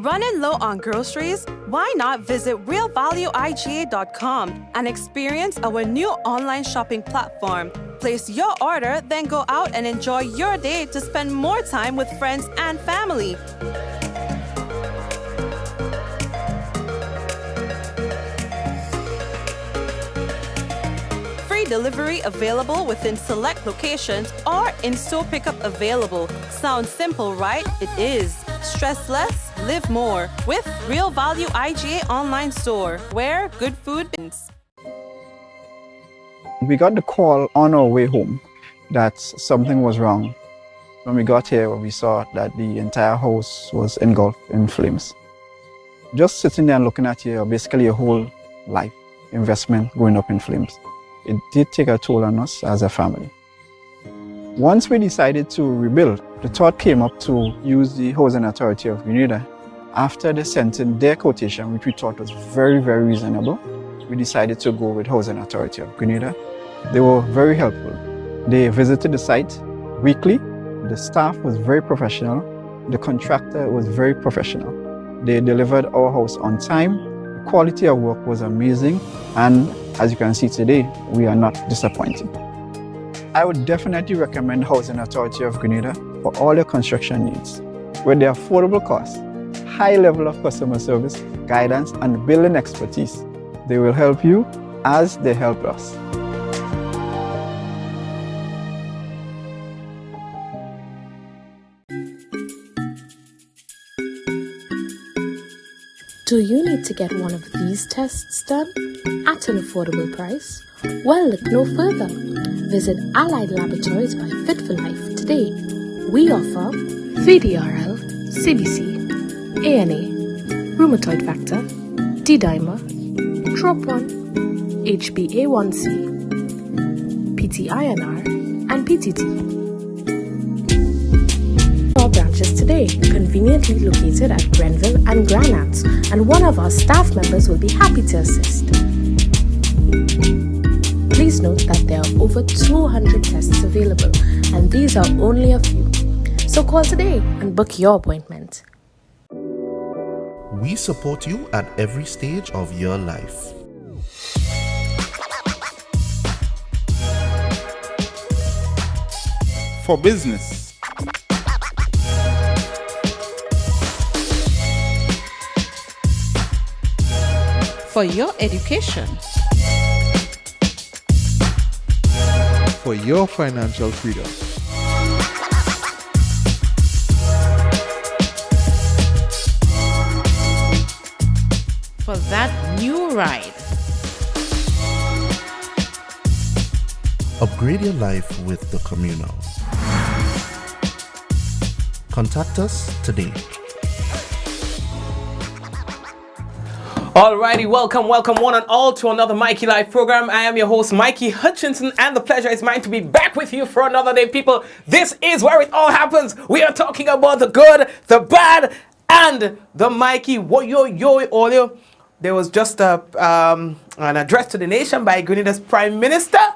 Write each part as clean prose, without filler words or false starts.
Running low on groceries? Why not visit realvalueiga.com and experience our new online shopping platform? Place your order, then go out and enjoy your day to spend more time with friends and family. Free delivery available within select locations or in-store pickup available. Sounds simple, right? It is. Stress less, live more with Real Value IGA online store, where good food is. We got the call on our way home that something was wrong. When we got here, we saw that the entire house was engulfed in flames. Just sitting there and looking at you, basically a whole life investment going up in flames. It did take a toll on us as a family. Once we decided to rebuild, the thought came up to use the Housing Authority of Grenada. After they sent in their quotation, which we thought was very, very reasonable, we decided to go with Housing Authority of Grenada. They were very helpful. They visited the site weekly. The staff was very professional. The contractor was very professional. They delivered our house on time. The quality of work was amazing. And as you can see today, we are not disappointed. I would definitely recommend Housing Authority of Grenada for all your construction needs. With their affordable costs, high level of customer service, guidance, and building expertise, they will help you as they help us. Do you need to get one of these tests done at an affordable price? Well, look no further. Visit Allied Laboratories by Fit for Life today. We offer VDRL, CBC, ANA, rheumatoid factor, D-dimer, TROP1, HbA1c, PT-INR, and PTT. Our branches today, conveniently located at Grenville and Granats, and one of our staff members will be happy to assist. Please note that there are over 200 tests available, and these are only a few. So call today and book your appointment. We support you at every stage of your life. For business, for your education, for your financial freedom, for that new ride. Upgrade your life with the Communal. Contact us today. Alrighty, welcome one and all to another Mikey Live program. I am your host, Mikey Hutchinson, and the pleasure is mine to be back with you for another day, people. This is where it all happens. We are talking about the good, the bad, and the Mikey. Yo. There was just an address to the nation by Grenada's Prime Minister.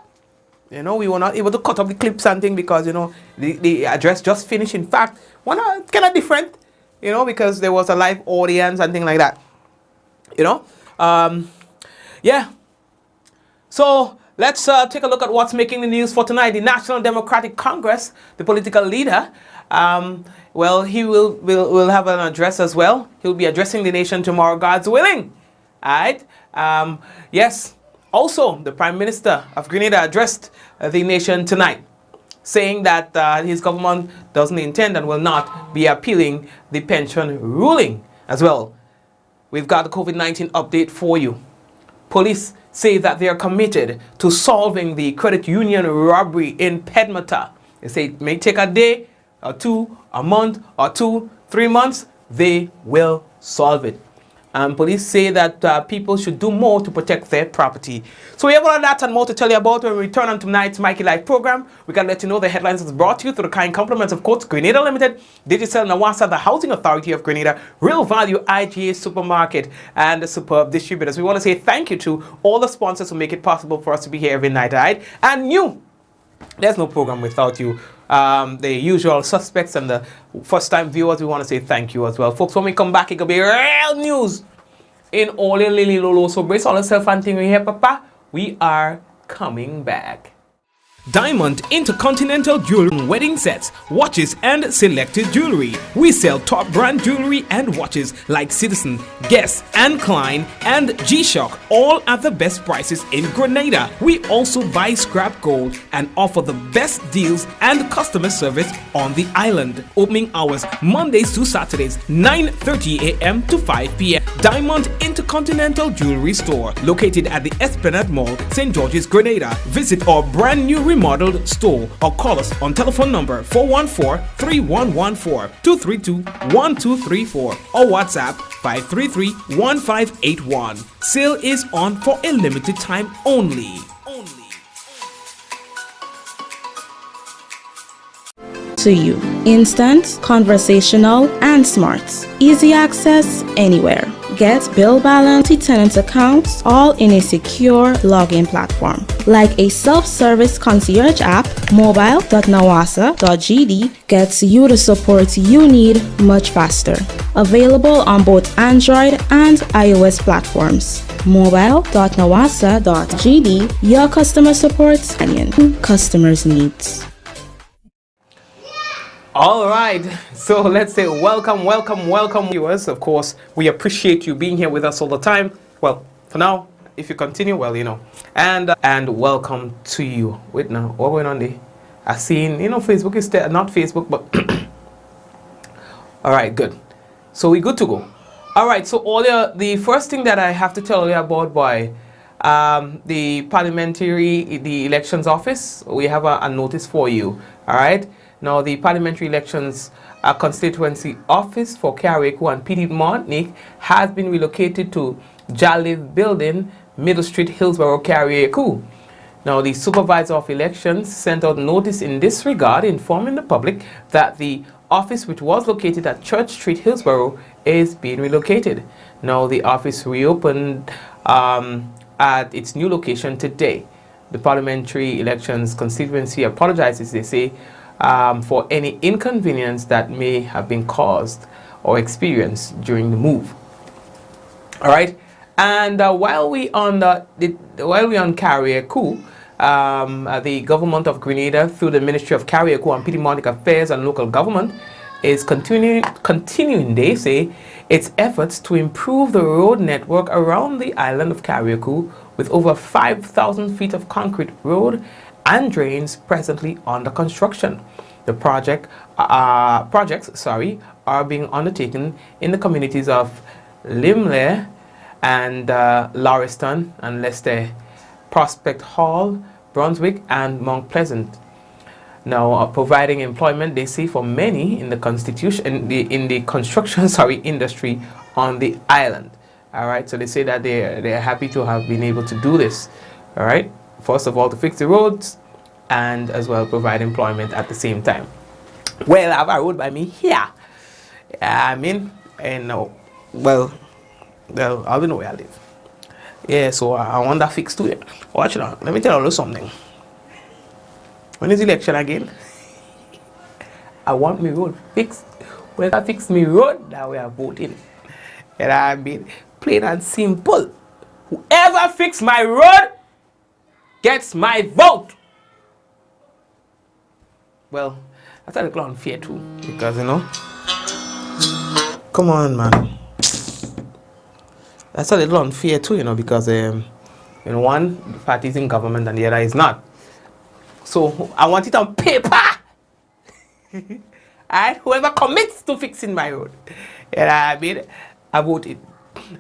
You know, we were not able to cut up the clips and things because, you know, the address just finished. In fact, one kind of different, you know, because there was a live audience and things like that. You know, yeah. So let's take a look at what's making the news for tonight. The National Democratic Congress, the political leader, well, he will have an address as well. He'll be addressing the nation tomorrow, God's willing. All right. Yes. Also, the Prime Minister of Grenada addressed the nation tonight, saying that his government doesn't intend and will not be appealing the pension ruling as well. We've got the COVID-19 update for you. Police say that they are committed to solving the credit union robbery in Pedmata. They say it may take a day or two, a month or 2, 3 months. They will solve it. Police say that people should do more to protect their property. So we have all of that and more to tell you about when we return on tonight's Mikey Live program. We can let you know the headlines is brought to you through the kind compliments of course Grenada Limited, Digicel Nawasa, the Housing Authority of Grenada, Real Value IGA Supermarket, and the Superb Distributors. We want to say thank you to all the sponsors who make it possible for us to be here every night, right? And you, There's no program without you. The usual suspects and the first-time viewers, we want to say thank you as well. Folks, when we come back, it could be real news in all in Lily Lolo. So brace all yourself and think we here, Papa. We are coming back. Diamond Intercontinental Jewelry wedding sets, watches and selected jewelry. We sell top brand jewelry and watches like Citizen, Guess and Klein and G-Shock, all at the best prices in Grenada. We also buy scrap gold and offer the best deals and customer service on the island. Opening hours Mondays to Saturdays, 9:30 a.m. to 5 p.m. Diamond Intercontinental Jewelry Store, located at the Esplanade Mall, St. George's, Grenada. Visit our brand new remodeled store or call us on telephone number 414-3114, 232-1234 or WhatsApp 533-1581. Sale is on for a limited time only. To you. Instant, conversational, and smart. Easy access anywhere. Get bill balance, tenant accounts, all in a secure login platform. Like a self-service concierge app, mobile.nawasa.gd gets you the support you need much faster. Available on both Android and iOS platforms. Mobile.nawasa.gd, your customer support companion. Customers' needs. All right, so let's say welcome viewers. Of course, we appreciate you being here with us all the time. Well, for now, if you continue, well, you know, and welcome to you. Wait now, what going on there? I seen, you know, Facebook is not Facebook, but all right, good. So we good to go. All right, so the first thing that I have to tell you about the the elections office, we have a notice for you. All right. Now, the Parliamentary Elections Constituency Office for Carriacou and Petit Martinique has been relocated to Jaliv Building, Middle Street, Hillsborough, Carriacou. Now, the Supervisor of Elections sent out notice in this regard, informing the public that the office, which was located at Church Street, Hillsborough, is being relocated. Now, the office reopened at its new location today. The Parliamentary Elections Constituency apologizes, they say, for any inconvenience that may have been caused or experienced during the move. All right, and while we on Carriacou, the government of Grenada, through the Ministry of Carriacou and Petit Martinique Affairs and Local Government, is continuing, they say, its efforts to improve the road network around the island of Carriacou, with over 5,000 feet of concrete road and drains presently under construction. The projects are being undertaken in the communities of Limle and Lauriston and Leicester, Prospect Hall, Brunswick, and Mount Pleasant. Now, providing employment, they say, for many in the construction industry on the island. All right, so they say that they're happy to have been able to do this. All right. First of all, to fix the roads and as well provide employment at the same time. Well, I have a road by me here. I mean, and well, I don't know where I live. Yeah, so I want that fixed too. Watch it out. Let me tell you something. When is election again? I want my road fixed. When I fix my road, that we are voting. And I mean, plain and simple. Whoever fix my road gets my vote. Well, I started to unfair too, because, you know, come on, man. That's a little unfair too, you know, because one party is in government and the other is not. So I want it on paper. Alright, whoever commits to fixing my road, and I mean, I voted.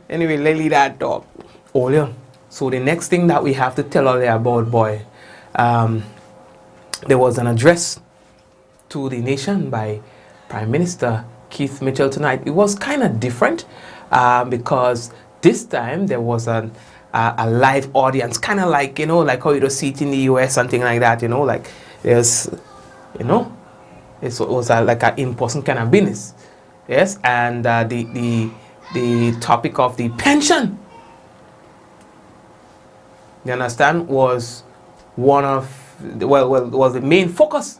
Anyway, let's leave that dog. Oh yeah. So the next thing that we have to tell all you about, boy, there was an address to the nation by Prime Minister Keith Mitchell tonight. It was kind of different because this time there was a live audience, kind of like, you know, like how you don't see it in the US, something like that, you know, like there's, you know, it was like an in-person kind of business. Yes, and the topic of the pension, you understand, was one of was the main focus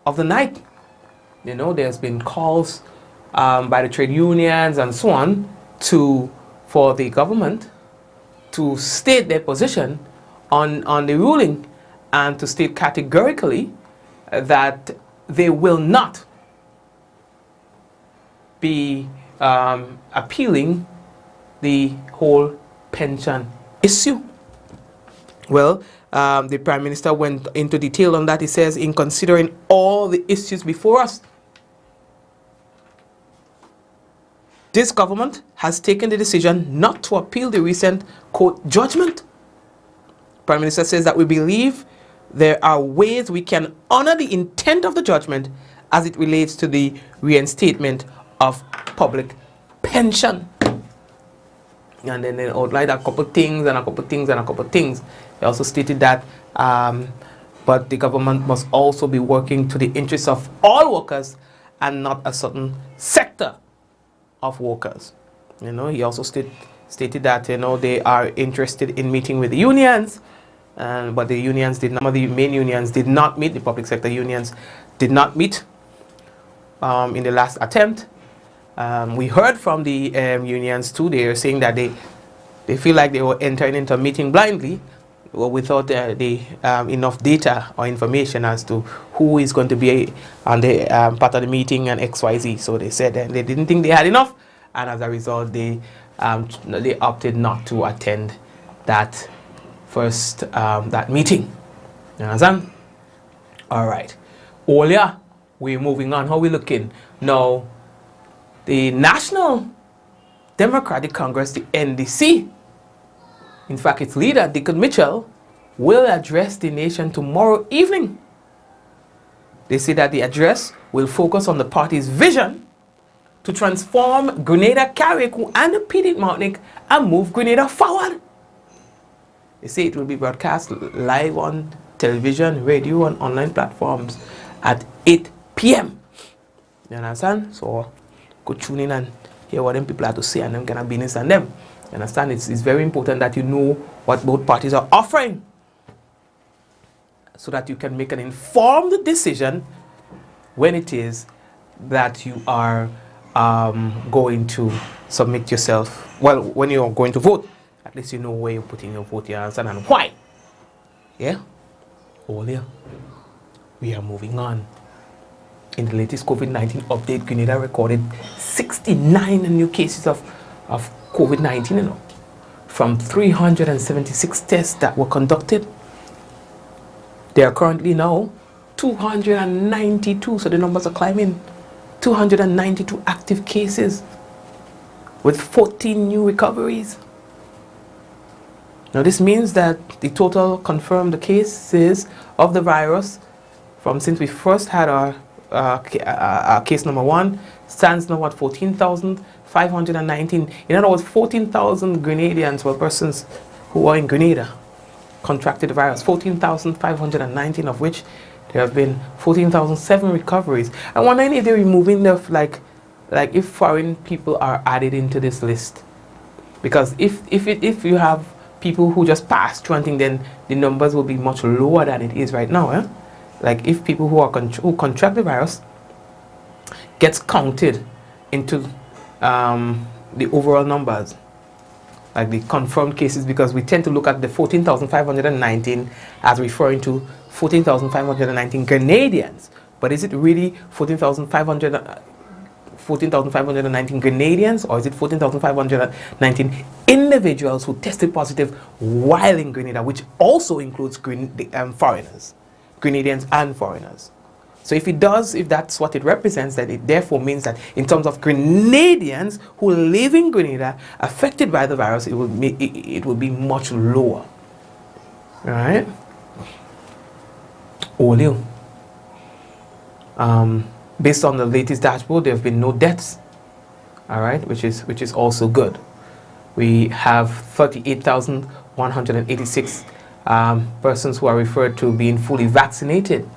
of the night. You know, there's been calls by the trade unions and so on for the government to state their position on the ruling and to state categorically that they will not be appealing the whole pension issue. Well, the Prime Minister went into detail on that. He says, in considering all the issues before us, this government has taken the decision not to appeal the recent court judgment. Prime Minister says that we believe there are ways we can honor the intent of the judgment as it relates to the reinstatement of public pension. And then they outlined a couple things and a couple things and a couple things. They also stated that, but the government must also be working to the interests of all workers and not a certain sector of workers. You know, he also stated that, you know, they are interested in meeting with the unions, but the unions did not. The main unions did not meet. The public sector unions did not meet in the last attempt. We heard from the unions too. They are saying that they feel like they were entering into a meeting blindly, or without enough data or information as to who is going to be on the part of the meeting and XYZ. So they said that they didn't think they had enough, and as a result, they opted not to attend that first that meeting. You understand? All right. Earlier, we're moving on. How we looking now? The National Democratic Congress, the NDC, in fact, its leader, Dickon Mitchell, will address the nation tomorrow evening. They say that the address will focus on the party's vision to transform Grenada, Carriacou, and the PD Martinique and move Grenada forward. They say it will be broadcast live on television, radio, and online platforms at 8 p.m. You understand? So, go tune in and hear what them people have to say and them kind of business and them. You understand? It's very important that you know what both parties are offering so that you can make an informed decision when it is that you are going to submit yourself. Well, when you're going to vote, at least you know where you're putting your vote, you understand, and why. Yeah? Earlier, we are moving on. In the latest COVID-19 update, Grenada recorded 69 new cases of COVID-19, you know, from 376 tests that were conducted. There are currently now 292, so the numbers are climbing. 292 active cases with 14 new recoveries. Now this means that the total confirmed cases of the virus from since we first had our case number 1 stands now at 14,519. In other words, 14,000 Grenadians were persons who are in Grenada contracted the virus. 14,519 of which there have been 14,007 recoveries. I wonder if they're removing the like if foreign people are added into this list, because if you have people who just passed through, I think then the numbers will be much lower than it is right now. Like if people who contract the virus gets counted into the overall numbers, like the confirmed cases, because we tend to look at the 14,519 as referring to 14,519 Grenadians. But is it really 14,519 Grenadians, or is it 14,519 individuals who tested positive while in Grenada, which also includes foreigners, Grenadians and foreigners? So if that's what it represents, then it therefore means that in terms of Grenadians who live in Grenada affected by the virus, it will be much lower. All right. Olio. Based on the latest dashboard, there have been no deaths. All right, which is also good. We have 38,186 persons who are referred to being fully vaccinated.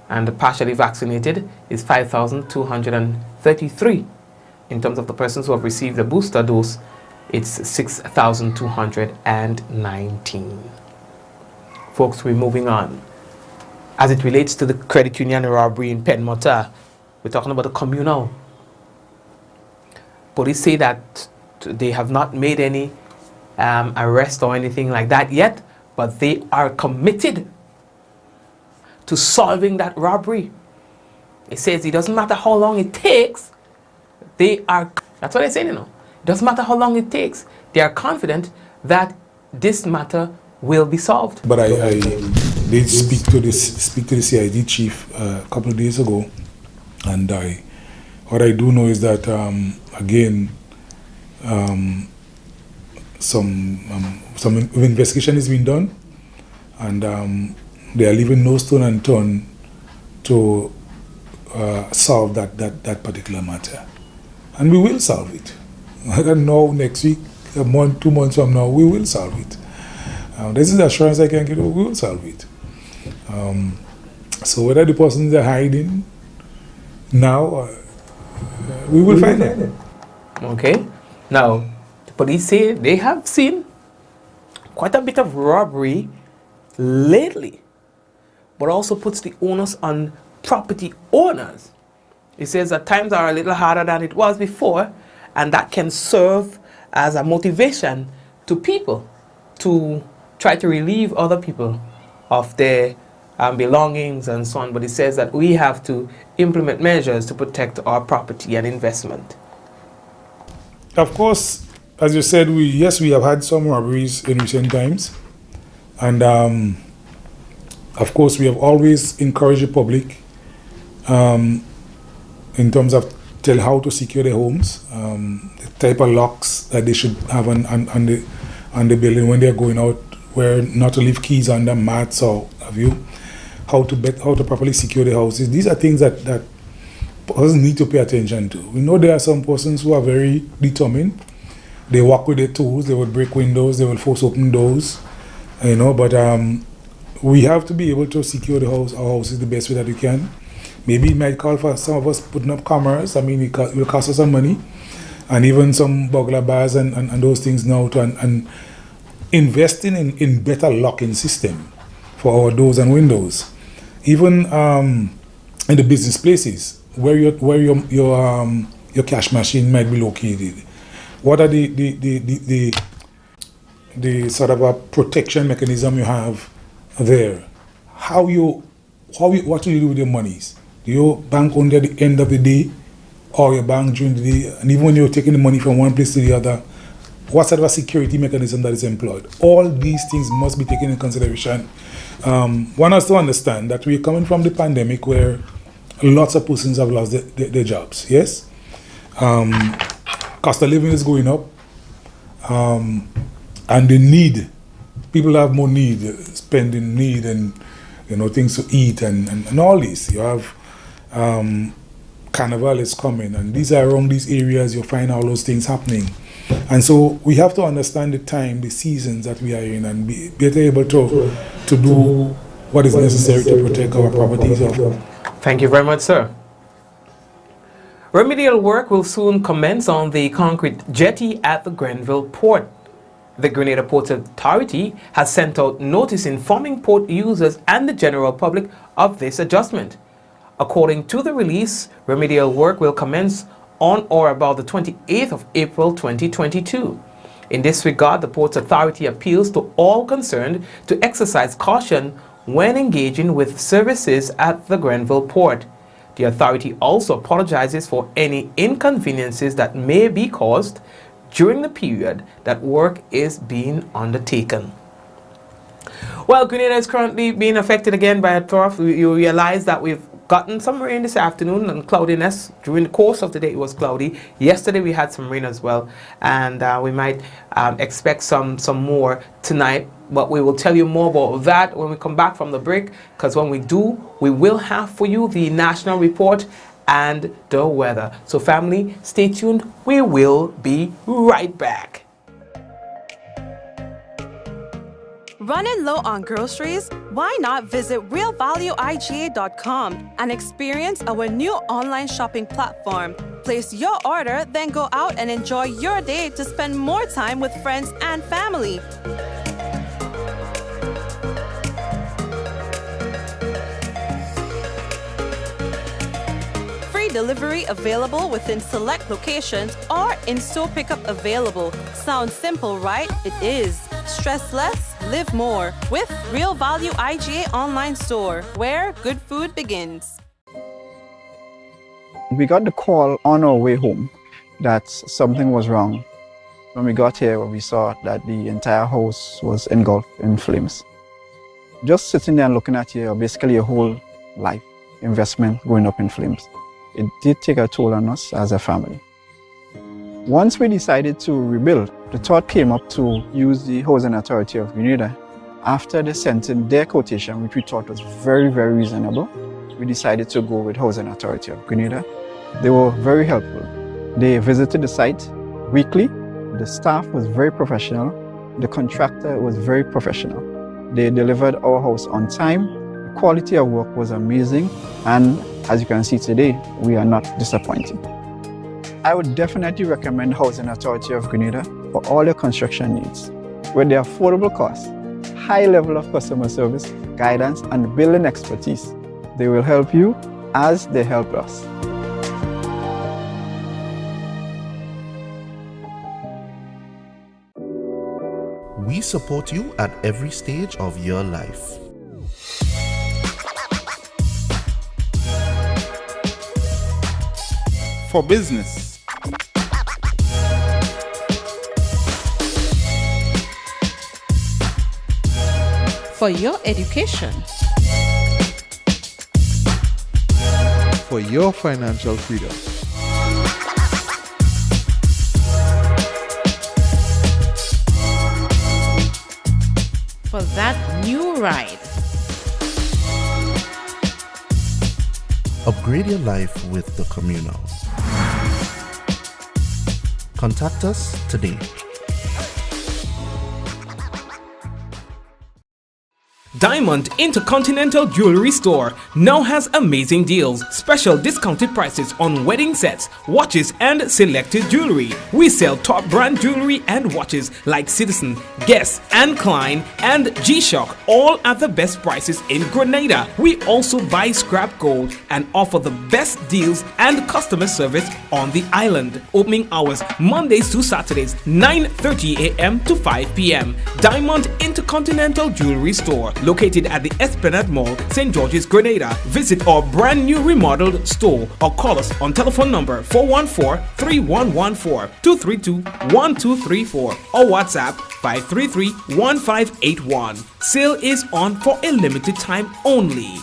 And the partially vaccinated is 5,233. In terms of the persons who have received the booster dose, it's 6,219. folks, we're moving on. As it relates to the credit union robbery in Penmota, we're talking about the communal. Police say that they have not made any arrest or anything like that yet, but they are committed to solving that robbery. It says it doesn't matter how long it takes, that's what they say, you know. It doesn't matter how long it takes. They are confident that this matter will be solved. But I did speak to the CID chief a couple of days ago, and what I do know is that again, some investigation is being done, and they are leaving no stone unturned to solve that particular matter, and we will solve it. I don't know, next week, a month, 2 months from now, we will solve it. This is the assurance I can give you, we will solve it. So whether the persons are hiding now, we will find them. Okay. Now, the police say they have seen quite a bit of robbery lately, but also puts the onus on property owners. It says that times are a little harder than it was before, and that can serve as a motivation to people to try to relieve other people of their belongings and so on. But it says that we have to implement measures to protect our property and investment. Of course, as you said, we have had some robberies in recent times, and of course we have always encouraged the public in terms of tell how to secure their homes, the type of locks that they should have on the building when they're going out, where not to leave keys under mats or have you, how to properly secure the houses. These are things that persons need to pay attention to. We know there are some persons who are very determined. They walk with their tools, they will break windows, they will force open doors, you know, but we have to be able to secure our houses the best way that we can. Maybe it might call for some of us putting up cameras. I mean, it will cost us some money, and even some burglar bars and those things now, and investing in better locking system for our doors and windows. Even in the business places where your cash machine might be located, what are the sort of a protection mechanism you have there? What do you do with your monies? Do you bank only at the end of the day, or your bank during the day? And even when you're taking the money from one place to the other, what sort of a security mechanism that is employed? All these things must be taken into consideration. One has to understand that we're coming from the pandemic where lots of persons have lost their jobs, yes? Cost of living is going up, and the need, people have more need, spending need, and things to eat and all this. You have Carnival is coming, and these are around these areas, you'll find all those things happening. And so we have to understand the time, the seasons that we are in, and be better able to do what is necessary to protect our properties. Thank you very much, sir. Remedial work will soon commence on the concrete jetty at the Grenville port. The Grenada Port Authority has sent out notice informing port users and the general public of this adjustment. According to the release, remedial work will commence on or about the 28th of April 2022. In this regard, the Port Authority appeals to all concerned to exercise caution when engaging with services at the Grenville port. The authority also apologizes for any inconveniences that may be caused during the period that work is being undertaken. Well, Grenada is currently being affected again by a trough. You realize that we've gotten some rain this afternoon and cloudiness. During the course of the day it was cloudy. Yesterday we had some rain as well, and we might expect some more tonight, but we will tell you more about that when we come back from the break, because when we do, we will have for you the national report and the weather. So family, stay tuned. We will be right back. Running low on groceries? Why not visit realvalueiga.com and experience our new online shopping platform. Place your order, then go out and enjoy your day to spend more time with friends and family. delivery available within select locations or in-store pickup available. Sounds simple, right? It is. Stress less, live more with Real Value IGA online store, where good food begins. We got the call on our way home that something was wrong. When we got here, we saw that the entire house was engulfed in flames. Just sitting there and looking at here, basically a whole life investment going up in flames. It did take a toll on us as a family. Once we decided to rebuild, the thought came up to use the Housing Authority of Grenada. After they sent in their quotation, which we thought was very, very reasonable, we decided to go with Housing Authority of Grenada. They were very helpful. They visited the site weekly. The staff was very professional. The contractor was very professional. They delivered our house on time. The quality of work was amazing. And as you can see today, we are not disappointed. I would definitely recommend Housing Authority of Grenada for all your construction needs. With their affordable costs, high level of customer service, guidance, and building expertise, they will help you as they help us. We support you at every stage of your life. For business. For your education. For your financial freedom. For that new ride. Upgrade your life with the communal. Contact us today. Diamond Intercontinental Jewelry Store now has amazing deals, special discounted prices on wedding sets, watches and selected jewelry. We sell top brand jewelry and watches like Citizen, Guess and Klein and G-Shock, all at the best prices in Grenada. We also buy scrap gold and offer the best deals and customer service on the island. Opening hours Mondays to Saturdays 9:30 a.m. to 5 p.m. Diamond Intercontinental Jewelry Store, located at the Esplanade Mall, St. George's, Grenada. Visit our brand new remodeled store or call us on telephone number 414-3114, 232-1234 or WhatsApp 533-1581. Sale is on for a limited time only.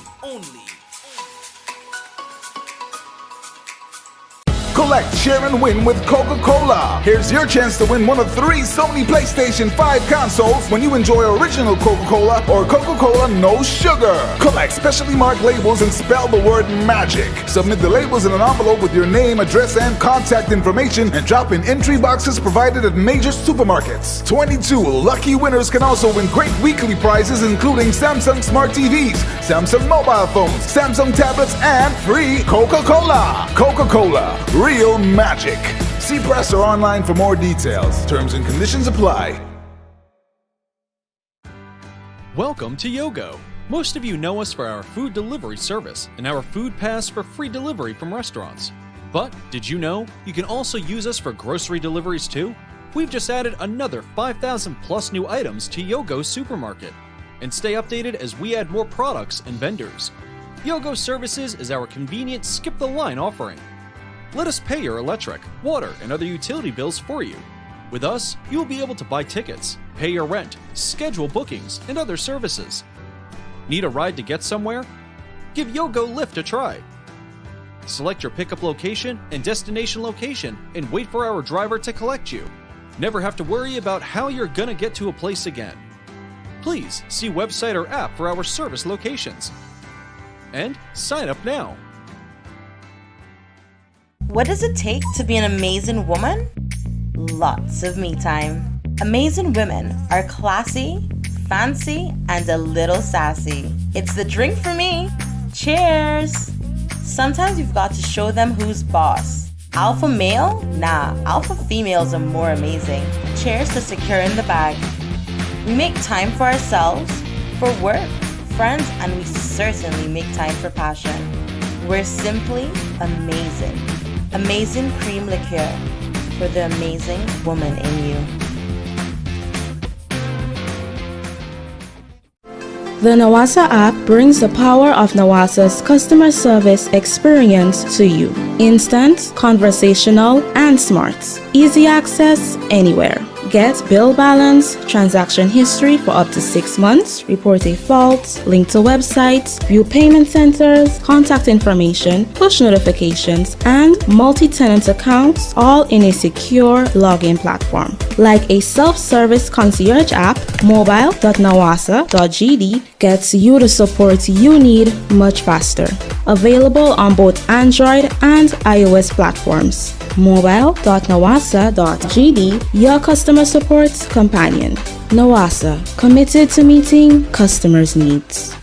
Collect, share, and win with Coca-Cola. Here's your chance to win one of 3 Sony PlayStation 5 consoles when you enjoy original Coca-Cola or Coca-Cola No Sugar. Collect specially marked labels and spell the word MAGIC. Submit the labels in an envelope with your name, address, and contact information and drop in entry boxes provided at major supermarkets. 22 lucky winners can also win great weekly prizes including Samsung Smart TVs, Samsung mobile phones, Samsung tablets, and free Coca-Cola. Coca-Cola. Real magic. See press or online for more details. Terms and conditions apply. Welcome to Yogo. Most of you know us for our food delivery service and our food pass for free delivery from restaurants. But did you know you can also use us for grocery deliveries too? We've just added another 5,000 plus new items to Yogo's supermarket. And stay updated as we add more products and vendors. Yogo Services is our convenient skip the line offering. Let us pay your electric, water, and other utility bills for you. With us, you'll be able to buy tickets, pay your rent, schedule bookings, and other services. Need a ride to get somewhere? Give Yogo Lyft a try. Select your pickup location and destination location and wait for our driver to collect you. Never have to worry about how you're gonna get to a place again. Please see website or app for our service locations. And sign up now. What does it take to be an amazing woman? Lots of me time. Amazing women are classy, fancy, and a little sassy. It's the drink for me. Cheers! Sometimes you've got to show them who's boss. Alpha male? Nah, alpha females are more amazing. Cheers to securing the bag. We make time for ourselves, for work, friends, and we certainly make time for passion. We're simply amazing. Amazing cream liqueur for the amazing woman in you. The Nawasa app brings the power of Nawasa's customer service experience to you. Instant, conversational, and smart. Easy access anywhere. Get bill balance, transaction history for up to 6 months, report a fault, link to websites, view payment centers, contact information, push notifications, and multi-tenant accounts, all in a secure login platform. Like a self-service concierge app, mobile.nawasa.gd gets you the support you need much faster. Available on both Android and iOS platforms. Mobile.nawasa.gd, your customer support companion. Nawasa, committed to meeting customers' needs.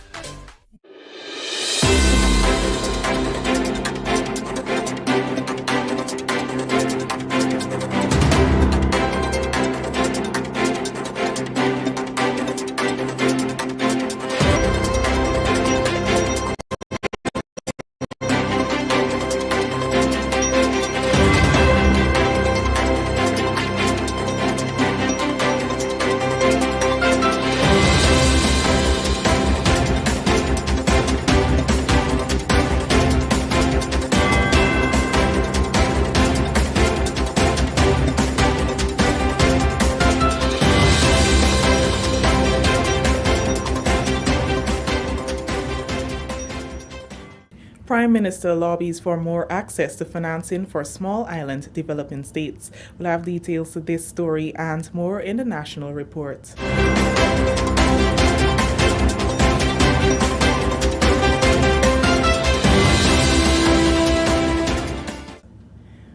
Prime Minister lobbies for more access to financing for small island developing states. We'll have details to this story and more in the national report.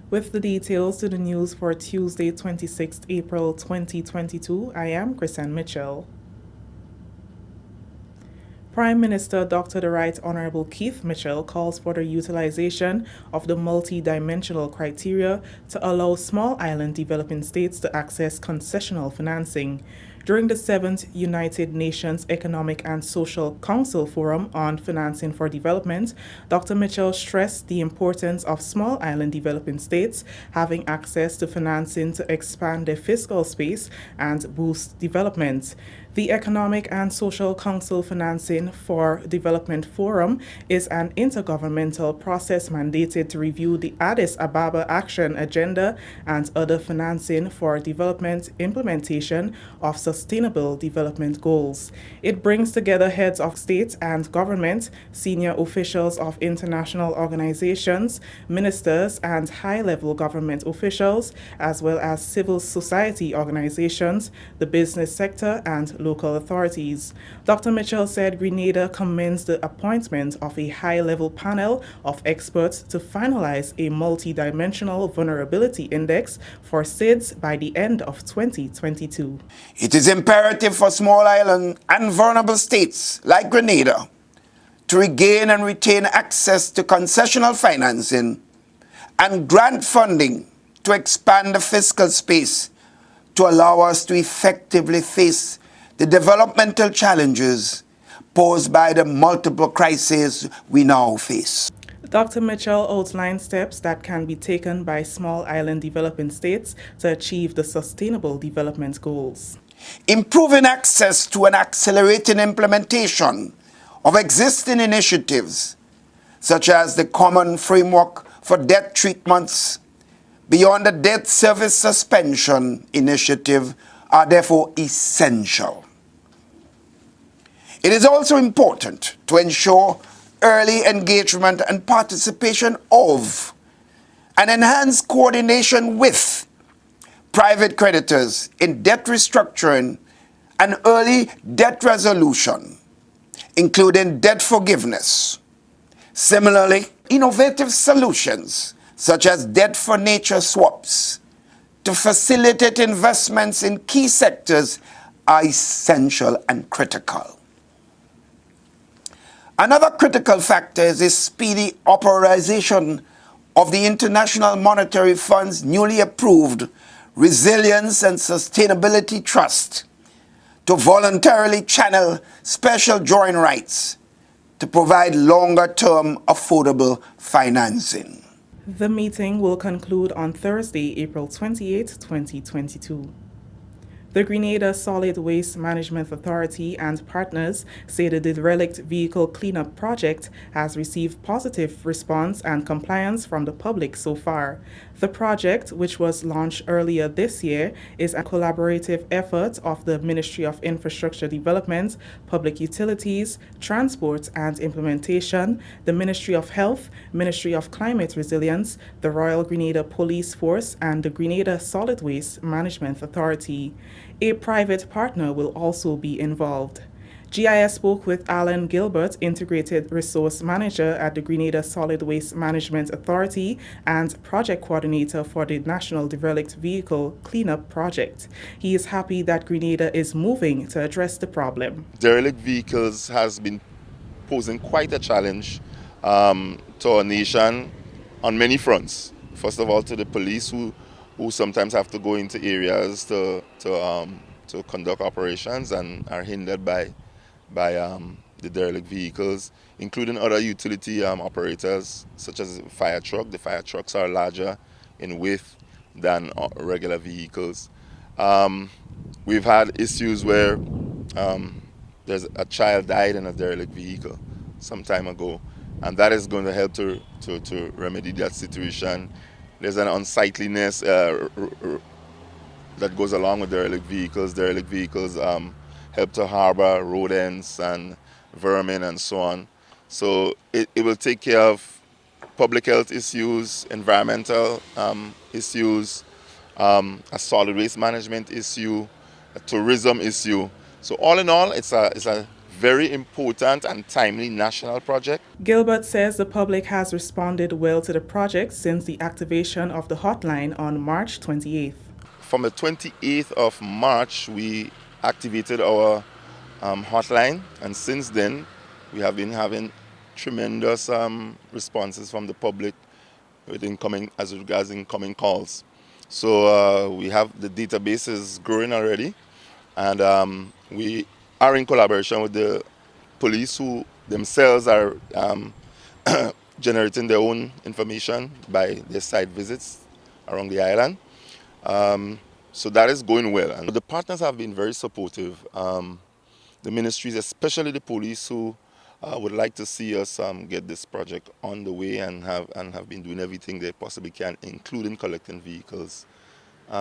With the details to the news for Tuesday, 26th April 2022, I am Chrisanne Mitchell. Prime Minister Dr. the Right Honorable Keith Mitchell calls for the utilization of the multi-dimensional criteria to allow small island developing states to access concessional financing. During the 7th United Nations Economic and Social Council Forum on Financing for Development, Dr. Mitchell stressed the importance of small island developing states having access to financing to expand their fiscal space and boost development. The Economic and Social Council Financing for Development Forum is an intergovernmental process mandated to review the Addis Ababa Action Agenda and other financing for development implementation of sustainable development goals. It brings together heads of state and government, senior officials of international organizations, ministers, and high-level government officials, as well as civil society organizations, the business sector, and local authorities. Dr. Mitchell said Grenada commends the appointment of a high-level panel of experts to finalize a multi-dimensional vulnerability index for SIDS by the end of 2022. It is imperative for small island and vulnerable states like Grenada to regain and retain access to concessional financing and grant funding to expand the fiscal space to allow us to effectively face the developmental challenges posed by the multiple crises we now face. Dr. Mitchell outlined steps that can be taken by small island developing states to achieve the sustainable development goals. Improving access to and accelerating implementation of existing initiatives, such as the Common Framework for Debt Treatments, beyond the Debt Service Suspension Initiative, are therefore essential. It is also important to ensure early engagement and participation of and enhanced coordination with private creditors in debt restructuring and early debt resolution, including debt forgiveness. Similarly, innovative solutions such as debt for nature swaps to facilitate investments in key sectors are essential and critical. Another critical factor is the speedy authorization of the International Monetary Fund's newly approved Resilience and Sustainability Trust to voluntarily channel special drawing rights to provide longer-term affordable financing. The meeting will conclude on Thursday, April 28, 2022. The Grenada Solid Waste Management Authority and partners say the derelict vehicle cleanup project has received positive response and compliance from the public so far. The project, which was launched earlier this year, is a collaborative effort of the Ministry of Infrastructure Development, Public Utilities, Transport and Implementation, the Ministry of Health, Ministry of Climate Resilience, the Royal Grenada Police Force, and the Grenada Solid Waste Management Authority. A private partner will also be involved. GIS spoke with Alan Gilbert, Integrated Resource Manager at the Grenada Solid Waste Management Authority and Project Coordinator for the National Derelict Vehicle Cleanup Project. He is happy that Grenada is moving to address the problem. Derelict vehicles has been posing quite a challenge to our nation on many fronts. First of all, to the police who sometimes have to go into areas to conduct operations and are hindered by the derelict vehicles, including other utility operators such as fire truck. The fire trucks are larger in width than regular vehicles. We've had issues where there's a child died in a derelict vehicle some time ago, and that is going to help to remedy that situation. There's an unsightliness that goes along with derelict vehicles. Derelict vehicles help to harbor rodents and vermin and so on. So it will take care of public health issues, environmental issues, a solid waste management issue, a tourism issue. So all in all, it's a very important and timely national project. Gilbert says the public has responded well to the project since the activation of the hotline on March 28th. From the 28th of March, we activated our hotline, and since then we have been having tremendous responses from the public with as regards incoming calls. So we have the database is growing already, and we are in collaboration with the police, who themselves are generating their own information by their site visits around the island. So that is going well. And the partners have been very supportive. The ministries, especially the police, who would like to see us get this project on the way and have been doing everything they possibly can, including collecting vehicles.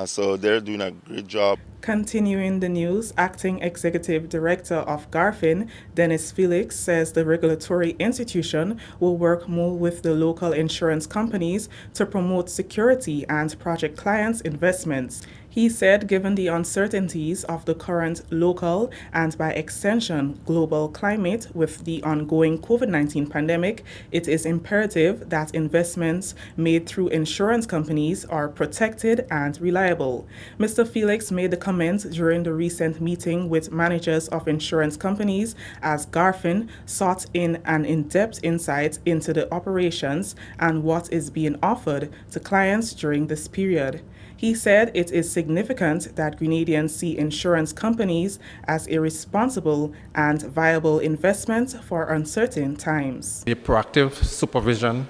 So they're doing a great job. Continuing the news, Acting Executive Director of Garfin, Dennis Felix, says the regulatory institution will work more with the local insurance companies to promote security and project clients' investments. He said given the uncertainties of the current local and by extension global climate with the ongoing COVID-19 pandemic, it is imperative that investments made through insurance companies are protected and reliable. Mr. Felix made the comment during the recent meeting with managers of insurance companies as Garfin sought in an in-depth insight into the operations and what is being offered to clients during this period. He said it is significant that Grenadians see insurance companies as a responsible and viable investment for uncertain times. The proactive supervision,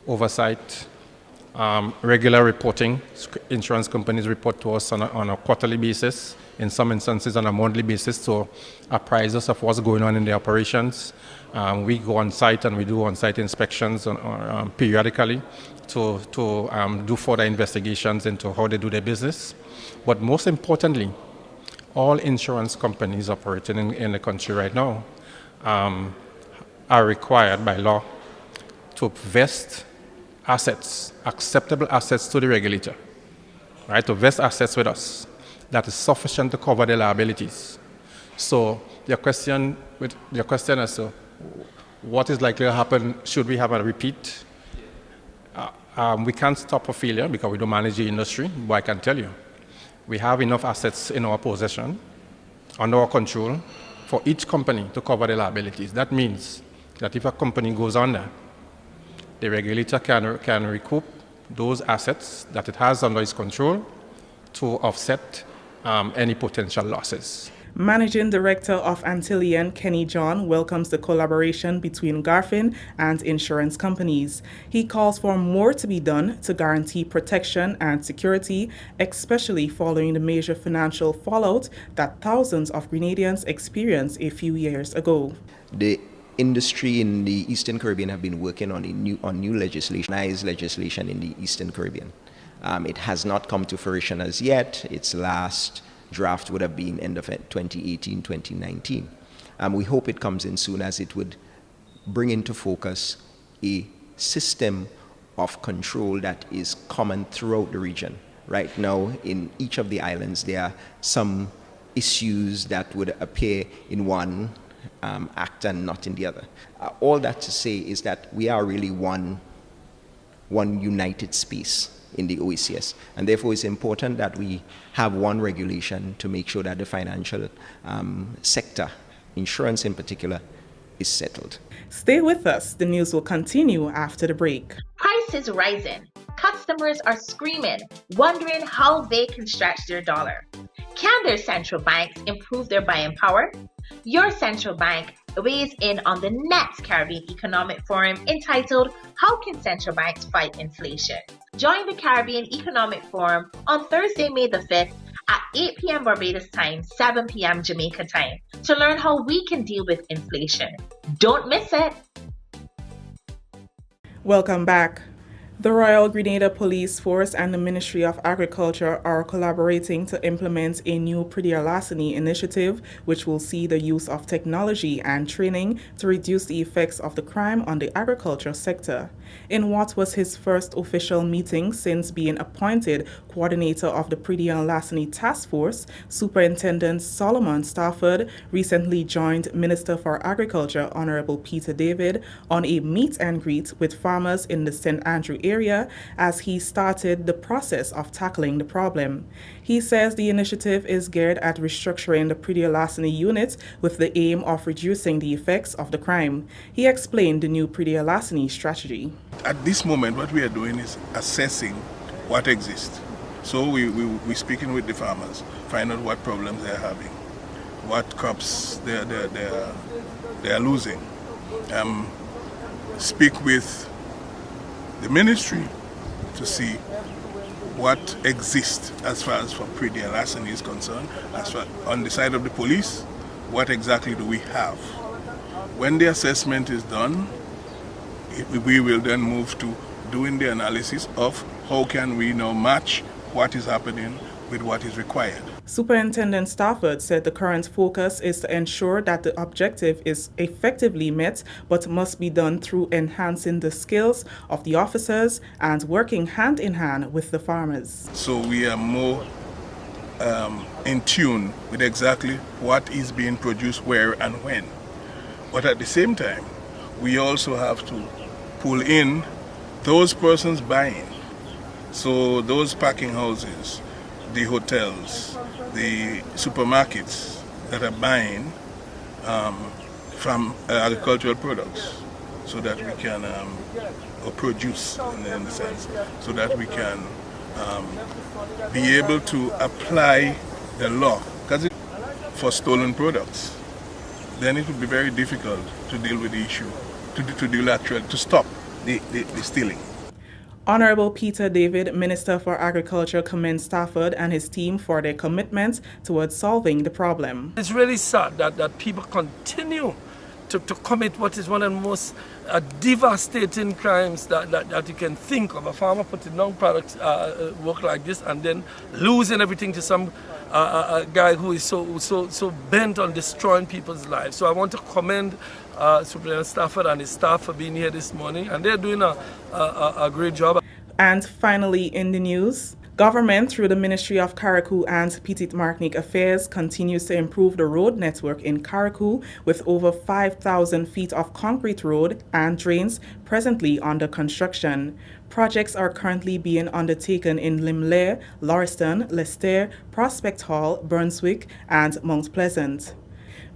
oversight, regular reporting. Insurance companies report to us on a quarterly basis, in some instances on a monthly basis, to apprise us of what's going on in the operations. We go on site and we do on-site inspections periodically to do further investigations into how they do their business. But most importantly, all insurance companies operating in the country right now are required by law to vest assets, acceptable assets to the regulator, right? To vest assets with us that is sufficient to cover the liabilities. So your question as to what is likely to happen, should we have a repeat? We can't stop a failure because we don't manage the industry, but I can tell you, we have enough assets in our possession, under our control, for each company to cover the liabilities. That means that if a company goes under, the regulator can recoup those assets that it has under its control to offset any potential losses. Managing Director of Antillian, Kenny John, welcomes the collaboration between Garfin and insurance companies. He calls for more to be done to guarantee protection and security, especially following the major financial fallout that thousands of Grenadians experienced a few years ago. The industry in the Eastern Caribbean have been working on new legislation in the Eastern Caribbean. It has not come to fruition as yet. Its last draft would have been end of 2018, 2019. We hope it comes in soon, as it would bring into focus a system of control that is common throughout the region. Right now, in each of the islands, there are some issues that would appear in one act and not in the other. All that to say is that we are really one united space in the OECS, and therefore it's important that we have one regulation to make sure that the financial sector, insurance in particular, is settled. Stay with us. The news will continue after the break. Prices rising. Customers are screaming, wondering how they can stretch their dollar. Can their central banks improve their buying power? Your central bank weighs in on the next Caribbean Economic Forum entitled How Can Central Banks Fight Inflation? Join the Caribbean Economic Forum on Thursday, May the 5th at 8 p.m. Barbados time, 7 p.m. Jamaica time to learn how we can deal with inflation. Don't miss it. Welcome back. The Royal Grenada Police Force and the Ministry of Agriculture are collaborating to implement a new Prettier Larceny initiative, which will see the use of technology and training to reduce the effects of the crime on the agriculture sector. In what was his first official meeting since being appointed coordinator of the Prettier Larceny Task Force, Superintendent Solomon Stafford recently joined Minister for Agriculture Honorable Peter David on a meet and greet with farmers in the St. Andrew area as he started the process of tackling the problem. He says the initiative is geared at restructuring the Prettier Larceny unit with the aim of reducing the effects of the crime. He explained the new Prettier Larceny strategy. At this moment, what we are doing is assessing what exists. So we're speaking with the farmers, find out what problems they're having, what crops they're losing. Speak with the ministry to see what exists as far as for Prettier Larceny is concerned. As far on the side of the police, what exactly do we have? When the assessment is done, we will then move to doing the analysis of how can we now match what is happening with what is required. Superintendent Stafford said the current focus is to ensure that the objective is effectively met, but must be done through enhancing the skills of the officers and working hand in hand with the farmers. So we are more in tune with exactly what is being produced where and when. But at the same time, we also have to pull in those persons buying. So those packing houses, the hotels, the supermarkets that are buying from agricultural products, so that we can, or produce in the sense, so that we can be able to apply the law. Because for stolen products, then it would be very difficult to deal with the issue, to stop the stealing. Honorable Peter David, Minister for Agriculture, commends Stafford and his team for their commitment towards solving the problem. It's really sad that people continue to commit what is one of the most devastating crimes that you can think of. A farmer putting down products, work like this, and then losing everything to some a guy who is so bent on destroying people's lives. So I want to commend Superintendent Stafford and his staff for being here this morning, and they're doing a great job. And finally in the news, government through the Ministry of Carriacou and Petite Martinique Affairs continues to improve the road network in Carriacou with over 5,000 feet of concrete road and drains presently under construction. Projects are currently being undertaken in Limlair, Lauriston, Lester, Prospect Hall, Brunswick, and Mount Pleasant.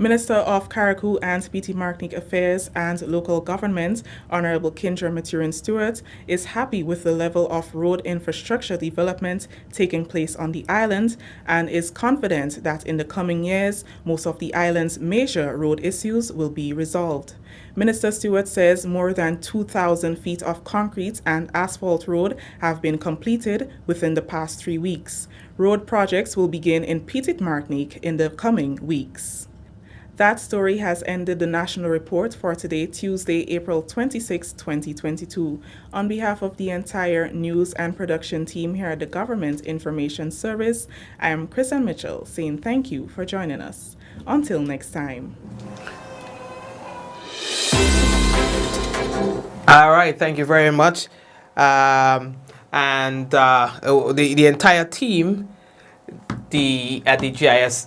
Minister of Carriacou and Spiti Martinique Affairs and Local Government, Honorable Kindra Maturin Stewart, is happy with the level of road infrastructure development taking place on the island and is confident that in the coming years, most of the island's major road issues will be resolved. Minister Stewart says more than 2,000 feet of concrete and asphalt road have been completed within the past 3 weeks. Road projects will begin in Petite Martinique in the coming weeks. That story has ended the National Report for today, Tuesday, April 26, 2022. On behalf of the entire news and production team here at the Government Information Service, I am Kristen Mitchell saying thank you for joining us. Until next time. All right, thank you very much. The entire team, at the GIS,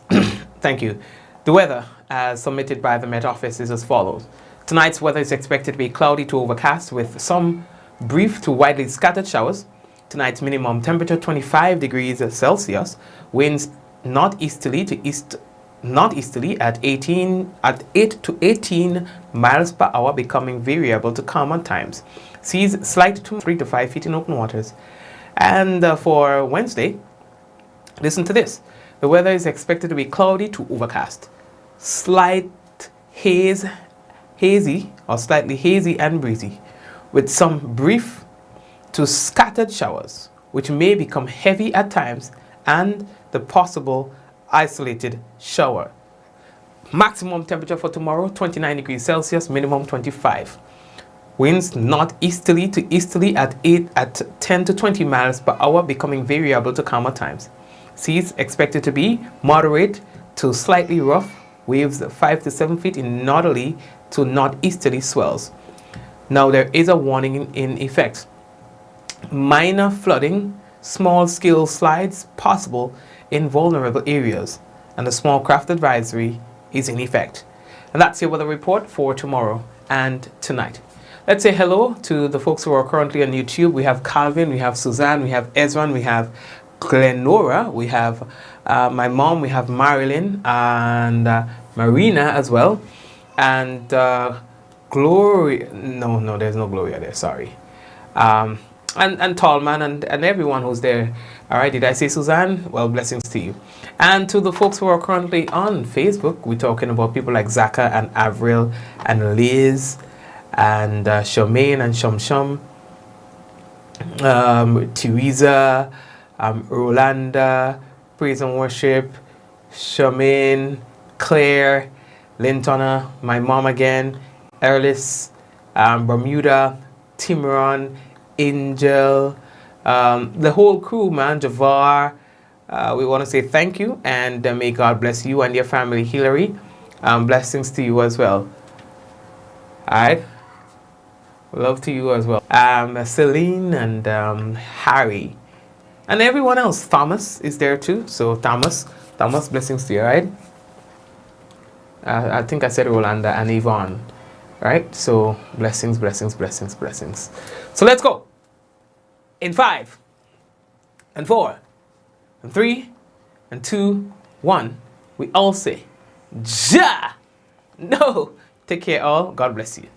thank you. The weather, as submitted by the Met Office, is as follows. Tonight's weather is expected to be cloudy to overcast with some brief to widely scattered showers. Tonight's minimum temperature 25 degrees Celsius. Winds northeasterly at 8 to 18 miles per hour, becoming variable to calm at times. Seas slight to 3 to 5 feet in open waters. And for Wednesday, listen to this. The weather is expected to be cloudy to overcast. Slight hazy or slightly hazy and breezy, with some brief to scattered showers, which may become heavy at times, and the possible isolated shower. Maximum temperature for tomorrow, 29 degrees Celsius, minimum 25. Winds northeasterly to easterly at 10 to 20 miles per hour, becoming variable to calm at times. Seas expected to be moderate to slightly rough, waves 5 to 7 feet in northerly to northeasterly swells. Now there is a warning in effect. Minor flooding, small scale slides possible in vulnerable areas, and the small craft advisory is in effect. And that's your weather report for tomorrow and tonight. Let's say hello to the folks who are currently on YouTube. We have Calvin, we have Suzanne, we have Ezran, we have Glenora, we have my mom, we have Marilyn and Marina as well, and Gloria. No, there's no Gloria there. Sorry. And Tallman and everyone who's there. All right, did I say Suzanne? Well, blessings to you. And to the folks who are currently on Facebook, we're talking about people like Zaka and Avril and Liz and Charmaine and Shum, Teresa, Rolanda, Praise and Worship, Charmaine, Claire, Lintona, my mom again, Erlis, Bermuda, Timron, Angel, the whole crew, man, Javar. We want to say thank you, and may God bless you and your family. Hillary, blessings to you as well. All right. Love to you as well. Celine and Harry. And everyone else. Thomas is there too. So Thomas, blessings to you, right? I think I said Rolanda and Yvonne, right? So blessings. So let's go. In 5 and 4 and 3 and 2, 1. We all say, Ja! No! Take care all. God bless you.